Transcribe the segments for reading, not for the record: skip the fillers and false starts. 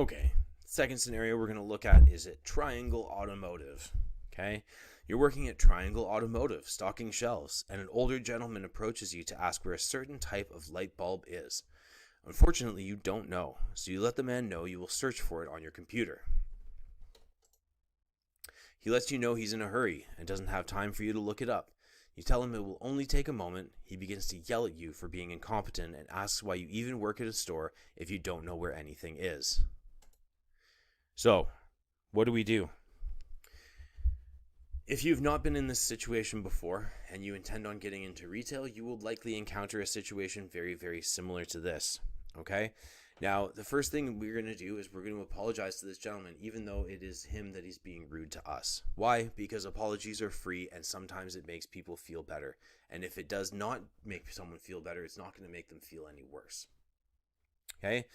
Okay, second scenario we're going to look at is at Triangle Automotive. Okay, you're working at Triangle Automotive, stocking shelves, and an older gentleman approaches you to ask where a certain type of light bulb is. Unfortunately, you don't know, so you let the man know you will search for it on your computer. He lets you know he's in a hurry and doesn't have time for you to look it up. You tell him it will only take a moment. He begins to yell at you for being incompetent and asks why you even work at a store if you don't know where anything is. So, what do we do? If you've not been in this situation before and you intend on getting into retail, you will likely encounter a situation very, very similar to this. Okay? Now, the first thing we're going to do is we're going to apologize to this gentleman, even though it is him that he's being rude to us. Why? Because apologies are free, and sometimes it makes people feel better. And if it does not make someone feel better, it's not going to make them feel any worse. Okay?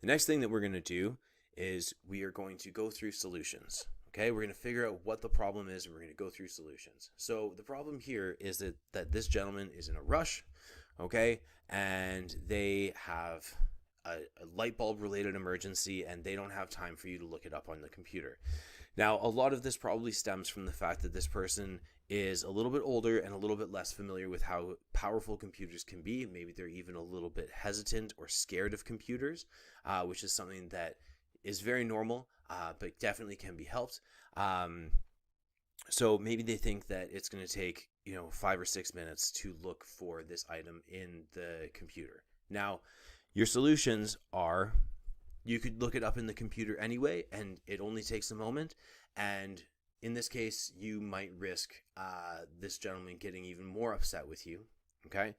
The next thing that we're going to do is we are going to go through solutions. Okay, we're going to figure out what the problem is, and we're going to go through solutions. So the problem here is that this gentleman is in a rush, okay, and they have a light bulb related emergency, and they don't have time for you to look it up on the computer. Now, a lot of this probably stems from the fact that this person is a little bit older and a little bit less familiar with how powerful computers can be. Maybe they're even a little bit hesitant or scared of computers, which is something that is very normal, but definitely can be helped. So maybe they think that it's going to take 5 or 6 minutes to look for this item in the computer. Now, your solutions are you could look it up in the computer anyway, and it only takes a moment. And in this case, you might risk this gentleman getting even more upset with you. Okay.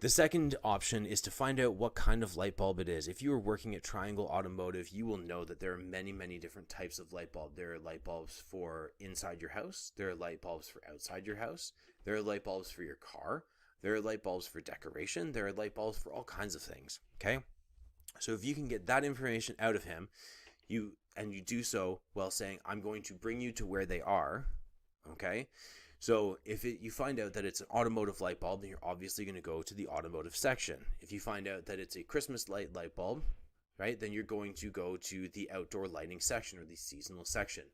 The second option is to find out what kind of light bulb it is. If you are working at Triangle Automotive, you will know that there are many, many different types of light bulb. There are light bulbs for inside your house. There are light bulbs for outside your house. There are light bulbs for your car. There are light bulbs for decoration. There are light bulbs for all kinds of things. Okay? So if you can get that information out of him, you do so while saying, I'm going to bring you to where they are. Okay? So if you find out that it's an automotive light bulb, then you're obviously going to go to the automotive section. If you find out that it's a Christmas light bulb, right, then you're going to go to the outdoor lighting section or the seasonal section.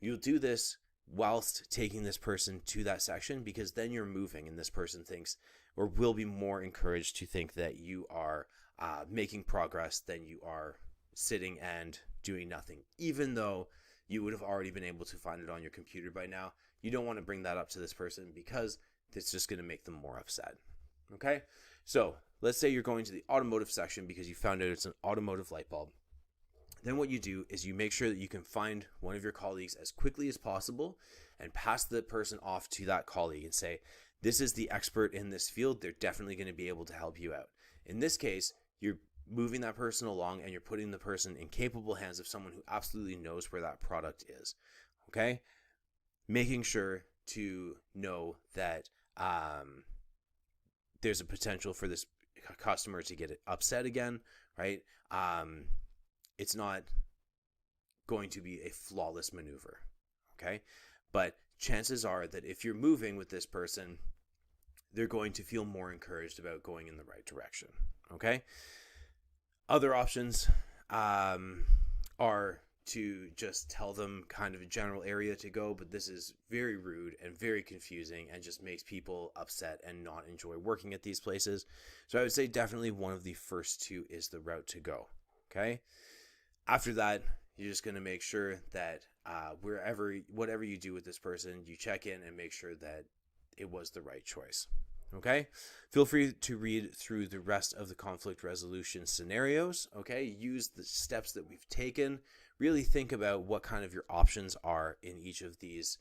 You'll do this whilst taking this person to that section, because then you're moving and this person thinks or will be more encouraged to think that you are making progress than you are sitting and doing nothing, even though you would have already been able to find it on your computer by now. You don't want to bring that up to this person because it's just going to make them more upset. Okay? So let's say you're going to the automotive section because you found out it's an automotive light bulb. Then what you do is you make sure that you can find one of your colleagues as quickly as possible and pass the person off to that colleague and say, this is the expert in this field. They're definitely going to be able to help you out. In this case, you're moving that person along and you're putting the person in capable hands of someone who absolutely knows where that product is. Okay? Making sure to know that there's a potential for this customer to get upset again, right? It's not going to be a flawless maneuver, okay? But chances are that if you're moving with this person, they're going to feel more encouraged about going in the right direction, okay? Other options are to just tell them kind of a general area to go, but this is very rude and very confusing and just makes people upset and not enjoy working at these places. So I would say definitely one of the first two is the route to go. Okay. After that, you're just going to make sure that whatever you do with this person, you check in and make sure that it was the right choice. Okay, feel free to read through the rest of the conflict resolution scenarios. Okay, use the steps that we've taken. Really think about what kind of your options are in each of these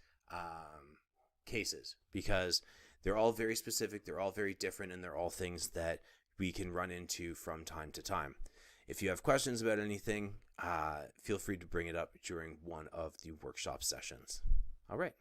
cases, because they're all very specific, they're all very different, and they're all things that we can run into from time to time. If you have questions about anything, feel free to bring it up during one of the workshop sessions. All right.